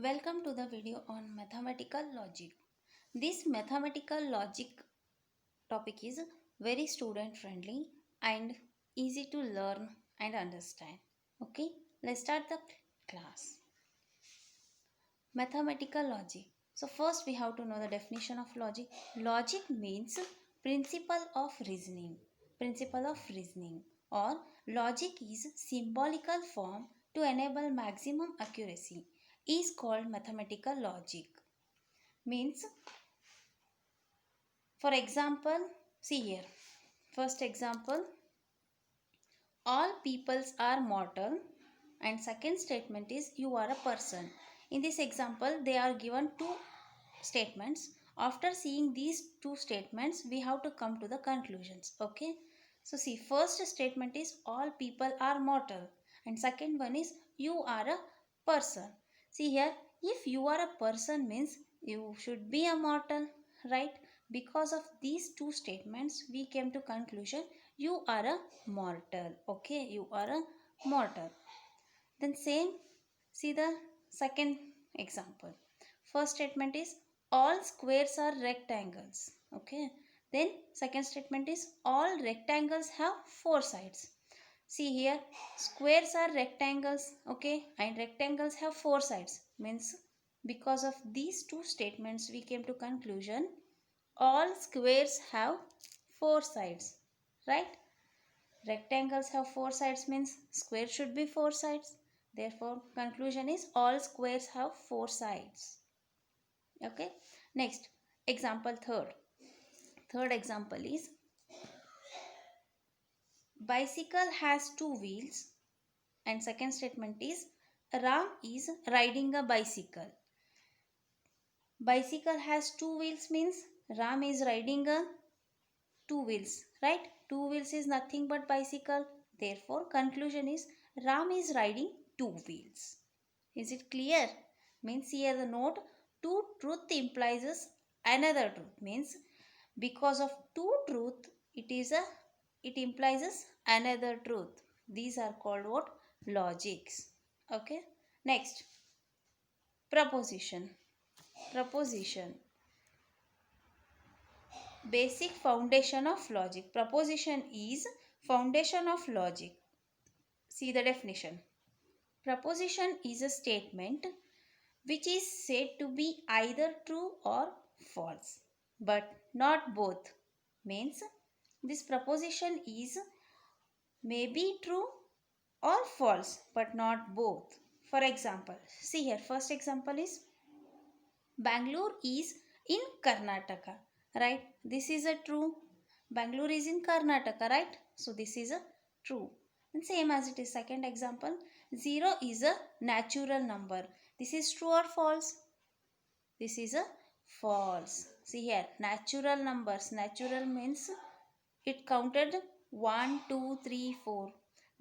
Welcome to the video on mathematical logic. This mathematical logic topic is very student friendly and easy to learn and understand. Okay, let's start the class. Mathematical logic. So first we have to know the definition of logic. Logic means principle of reasoning. Principle of reasoning or logic is symbolical form to enable maximum accuracy is called mathematical logic. Means, for example, see here, first example, all peoples are mortal, and second statement is you are a person. In this example they are given two statements. After seeing these two statements we have to come to the conclusions. Okay, so see, first statement is all people are mortal and second one is you are a person. See here, if you are a person means you should be a mortal, right? Because of these two statements we came to conclusion you are a mortal. Okay, you are a mortal. Then same, see the second example. First statement is all squares are rectangles. Okay. Then second statement is all rectangles have four sides. See here, squares are rectangles. Okay. And rectangles have four sides. Means because of these two statements we came to conclusion all squares have four sides. Right. Rectangles have four sides means square should be four sides. Therefore, conclusion is all squares have four sides. Okay. Next, example third. Third example is bicycle has two wheels and second statement is Ram is riding a bicycle. Bicycle has two wheels means Ram is riding a two wheels, right? Two wheels is nothing but bicycle. Therefore, conclusion is Ram is riding two wheels. Is it clear? Means here the note two truth implies another truth. Means because of two truth it implies another truth. These are called what? Logics. Okay. Next, proposition. Proposition. Basic foundation of logic. Proposition is foundation of logic. See the definition. Proposition is a statement which is said to be either true or false, but not both. Means this proposition is may be true or false, but not both. For example, see here, first example is Bangalore is in Karnataka, right? This is a true. Bangalore is in Karnataka, right? So this is a true. And same as it is second example, 0 is a natural number. This is true or false? This is a false. See here, natural numbers. Natural means it counted 1, 2, 3, 4.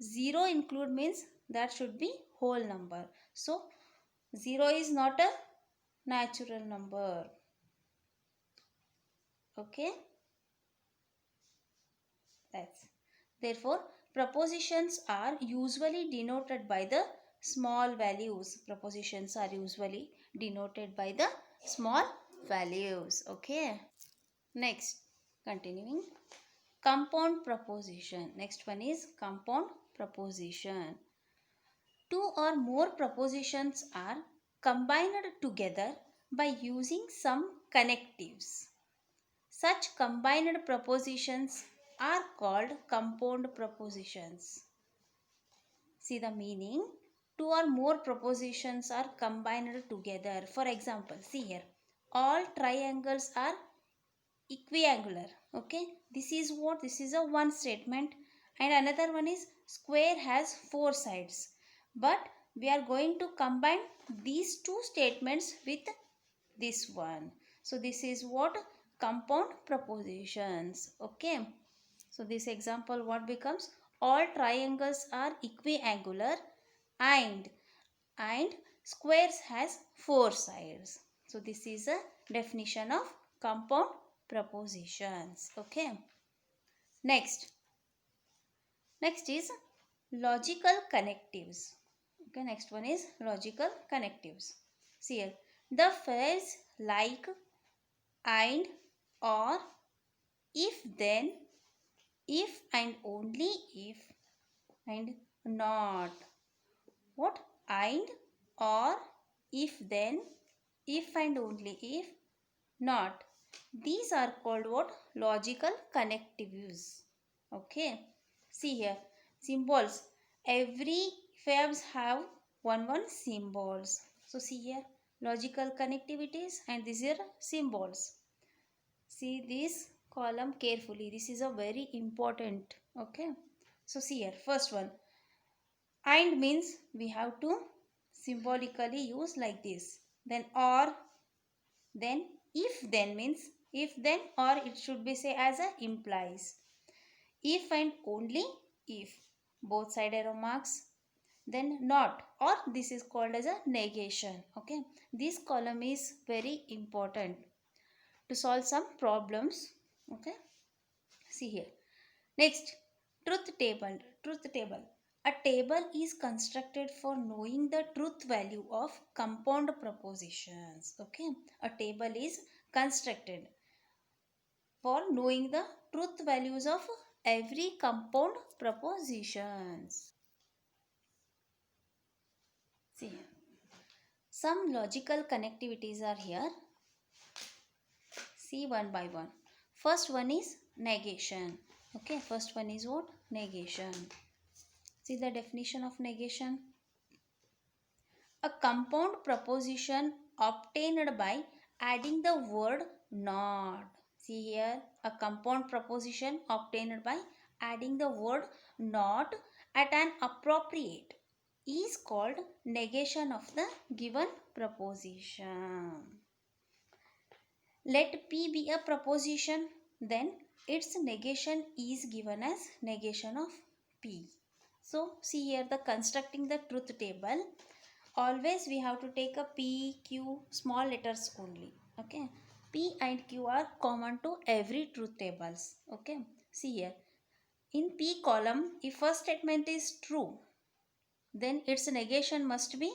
0 include means that should be whole number. So 0 is not a natural number. Okay. That's. Therefore, propositions are usually denoted by the small values. Propositions are usually denoted by the small values. Okay. Next, continuing. Compound proposition. Next one is compound proposition. Two or more propositions are combined together by using some connectives. Such combined propositions are called compound propositions. See the meaning. Two or more propositions are combined together. For example, see here. All triangles are equiangular. Okay. This is what? This is a one statement. And another one is square has four sides. But we are going to combine these two statements with this one. So this is what? Compound propositions. Okay. So this example what becomes? All triangles are equiangular and squares has four sides. So this is a definition of compound propositions. Okay. Next is logical connectives. Okay, next one is logical connectives. See here. The phrase like, and, or, if then, if and only if, and not. What? And, or, if then, if and only if, not. These are called what? Logical connectives. Okay. See here. Symbols. Every fabs have one symbols. So see here. Logical connectivities and these are symbols. See this column carefully. This is a very important. Okay. So see here. First one. And means we have to symbolically use like this. Then or, then if then means if then, or it should be say as a implies. If and only if, both side arrow marks. Then not, or this is called as a negation. Okay, this column is very important to solve some problems. Okay, see here. Next, truth table. Truth table. A table is constructed for knowing the truth value of compound propositions. Okay, a table is constructed for knowing the truth values of every compound propositions. See, some logical connectivities are here. See one by one. First one is negation. Okay, first one is what? Negation. See the definition of negation. A compound proposition obtained by adding the word not. See here, a compound proposition obtained by adding the word not at an appropriate is called negation of the given proposition. Let P be a proposition, then its negation is given as negation of P. So see here, the constructing the truth table, always we have to take a P, Q, small letters only. Okay, P and Q are common to every truth tables. Okay, see here, in P column, if first statement is true, then its negation must be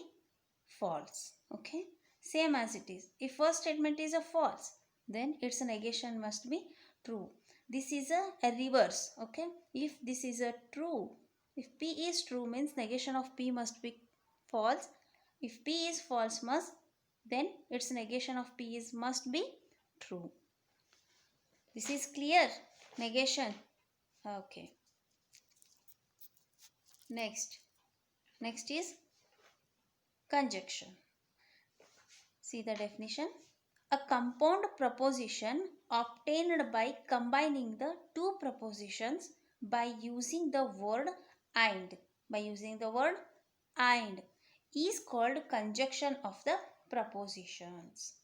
false. Okay, same as it is, if first statement is a false, then its negation must be true. This is a reverse. Okay, if this is a true, if P is true means negation of P must be false. If P is false, then its negation of P is must be true. This is clear. Negation. Okay, next is conjunction. See the definition. A compound proposition obtained by combining the two propositions by using the word and. By using the word and is called conjunction of the propositions.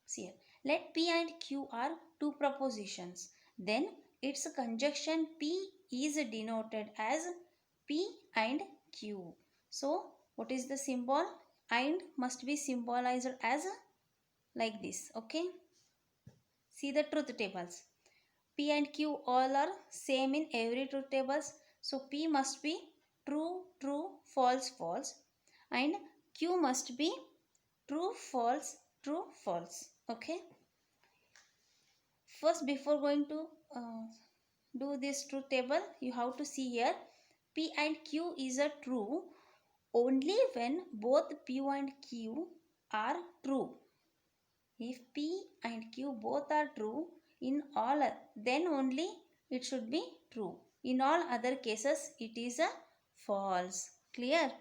See here. Let P and Q are two propositions. Then its conjunction P is denoted as P and Q. So what is the symbol? And must be symbolized as like this. Okay, see the truth tables. P and Q all are same in every truth tables. So P must be true, true, false, false, and Q must be true, false, true, false. Okay, first before going to do this truth table, you have to see here, P and Q is a true only when both P and Q are true. If P and Q both are true in all, then only it should be true. In all other cases, it is a false. Clear?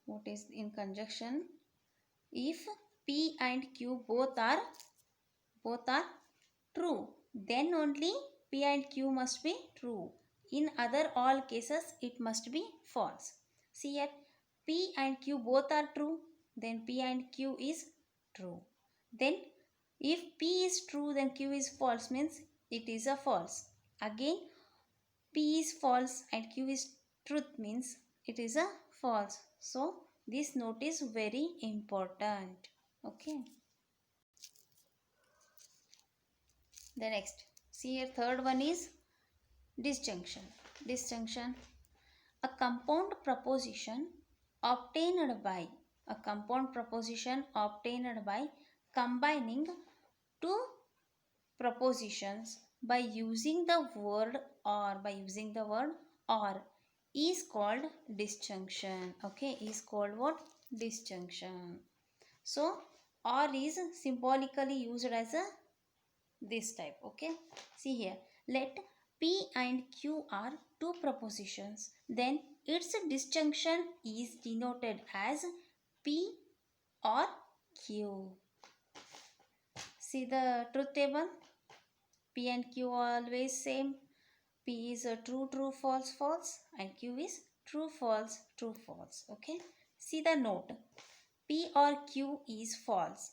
What is in conjunction? If P and Q both are true, then only P and Q must be true. In other all cases, it must be false. See here, P and Q both are true, then P and Q is true. Then if P is true, then Q is false, means it is a false. Again, P is false and Q is truth, means it is a false. So this note is very important. Okay. The next, see here, third one is disjunction. Disjunction. A compound proposition obtained by combining two propositions by using the word or is called disjunction. Okay, is called what? Disjunction. So or is symbolically used as a this type. Okay, see here, let P and Q are two propositions, then its disjunction is denoted as P or Q. See the truth table. P and Q are always same. P is a true, true, false, false, and Q is true, false, true, false. Okay. See the note. P or Q is false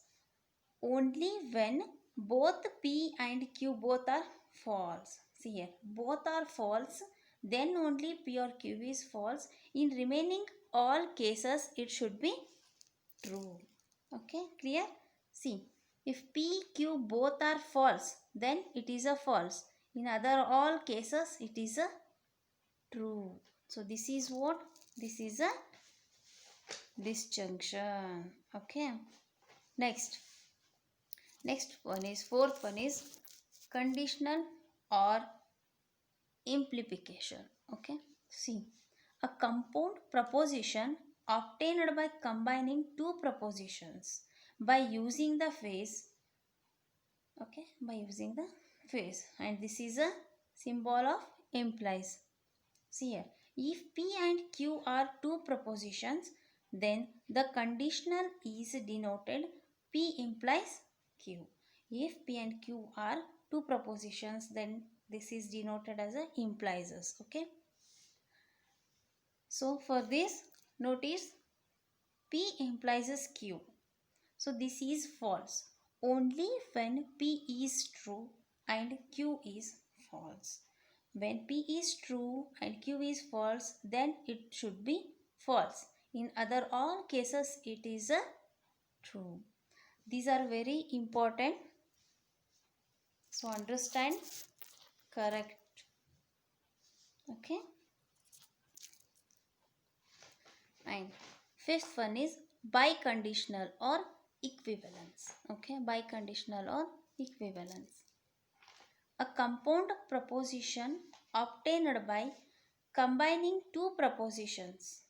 only when both P and Q both are false. See here, both are false, then only P or Q is false. In remaining all cases, it should be true. Okay, clear? See, if P, Q both are false, then it is a false. In other all cases, it is a true. So this is what? This is a disjunction. Okay. Next one is, fourth one is conditional or implication. Okay, see, a compound proposition obtained by combining two propositions by using the phrase. Okay, by using the phrase, and this is a symbol of implies. See here, if P and Q are two propositions, then the conditional is denoted P implies Q. If P and Q are two propositions, then this is denoted as a implies us. Okay. So for this, notice P implies as Q. So this is false only when P is true and Q is false. When P is true and Q is false, then it should be false. In other all cases, it is a true. These are very important. So understand correct. Okay. And fifth one is biconditional or equivalence. Okay, biconditional or equivalence. A compound proposition obtained by combining two propositions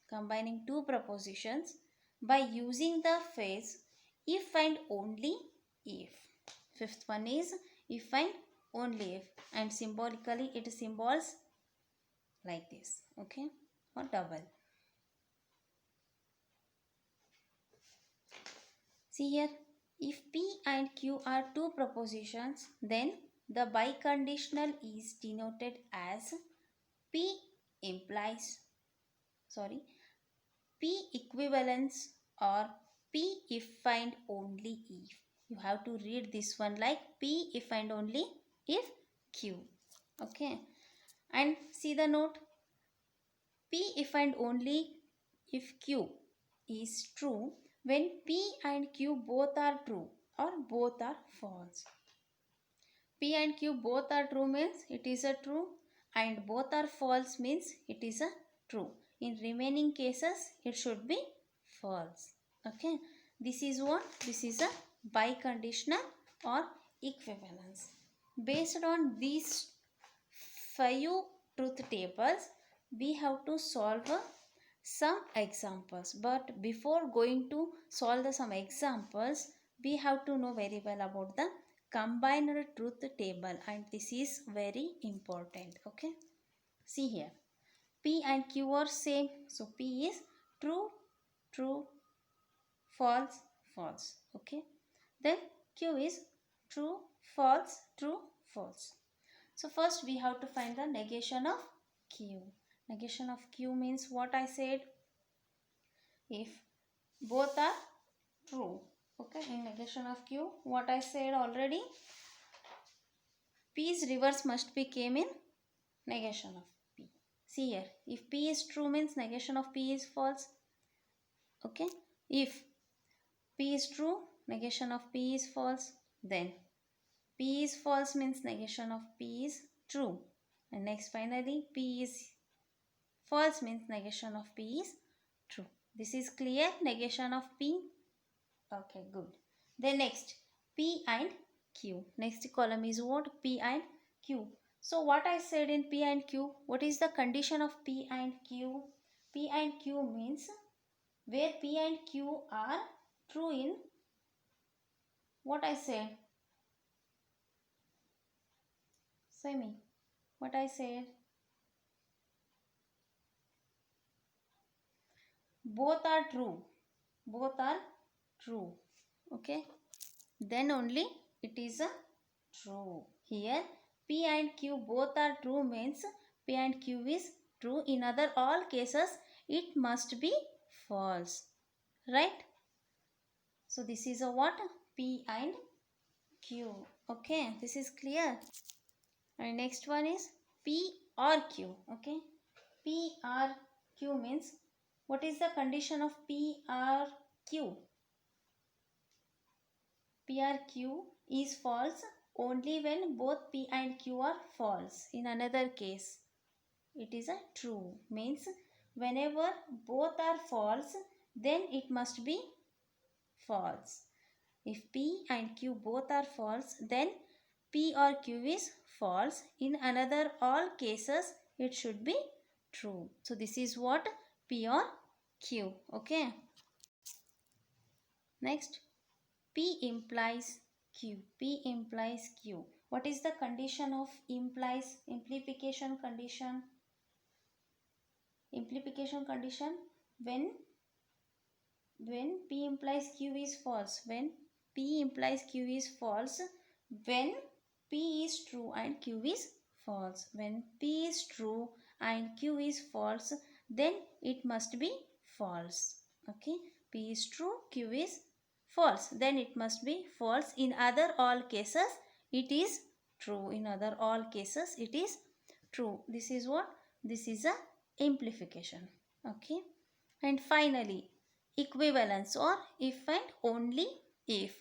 by using the phrase if and only if. Fifth one is if and only if, and symbolically it symbols like this. Okay, or double. See here, if P and Q are two propositions, then the biconditional is denoted as P implies, P equivalence or P if and only if. You have to read this one like P if and only if Q. Okay. And see the note. P if and only if Q is true when P and Q both are true or both are false. P and Q both are true means it is a true, and both are false means it is a true. In remaining cases, it should be false. Okay. This is what? This is a biconditional or equivalence. Based on these 5 truth tables, we have to solve some examples. But before going to solve some examples, we have to know very well about the combined truth table, and this is very important. Okay, see here, P and Q are same, so P is true, true, false, false. Okay, then Q is true, false, true, false. So first we have to find the negation of Q. Negation of Q means what I said, if both are true. Okay, in negation of Q, what I said already, P's reverse must be came in negation of P. See here, if P is true means negation of P is false. Okay, if P is true, negation of P is false, then P is false means negation of P is true. And next finally, P is False means negation of P is true. This is clear, negation of P. Okay, good. Then next, P and Q. Next column is what? P and Q. So what I said in P and Q, what is the condition of P and Q? P and Q means where P and Q are true in what I said. Say me. What I said. Both are true. Both are true. Okay. Then only it is a true. Here P and Q both are true means P and Q is true. In other all cases it must be false. Right? So this is a what? P and Q. Okay. This is clear. And next one is P or Q. Okay. P or Q means what is the condition of P or Q? P or Q is false only when both P and Q are false. In another case, it is a true. Means whenever both are false, then it must be false. If P and Q both are false, then P or Q is false. In another all cases, it should be true. So this is what? P or Q. Okay. Next, P implies Q. P implies Q. What is the condition of implies? Implication condition. Implication condition when P implies Q is false. When P implies Q is false. When P is true and Q is false. When P is true and Q is false, then it must be false. Okay. P is true, Q is false. Then it must be false. In other all cases, it is true. In other all cases, it is true. This is what? This is a implication. Okay. And finally, equivalence or if and only if.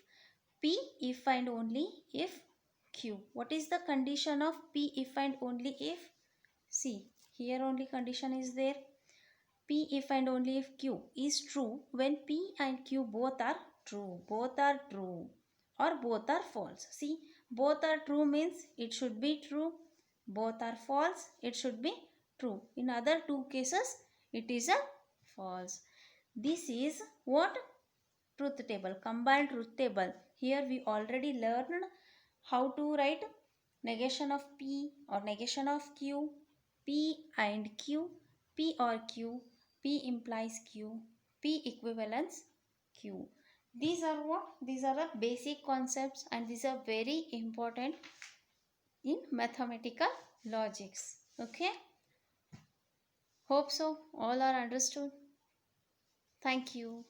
P if and only if Q. What is the condition of P if and only if? See, here only condition is there. P if and only if Q is true when P and Q both are true. Both are true or both are false. See, both are true means it should be true. Both are false, it should be true. In other two cases, it is a false. This is what? Truth table, combined truth table. Here we already learned how to write negation of P or negation of Q, P and Q, P or Q, P implies Q, P equivalence Q. These are what? These are the basic concepts and these are very important in mathematical logics. Okay? Hope so. All are understood. Thank you.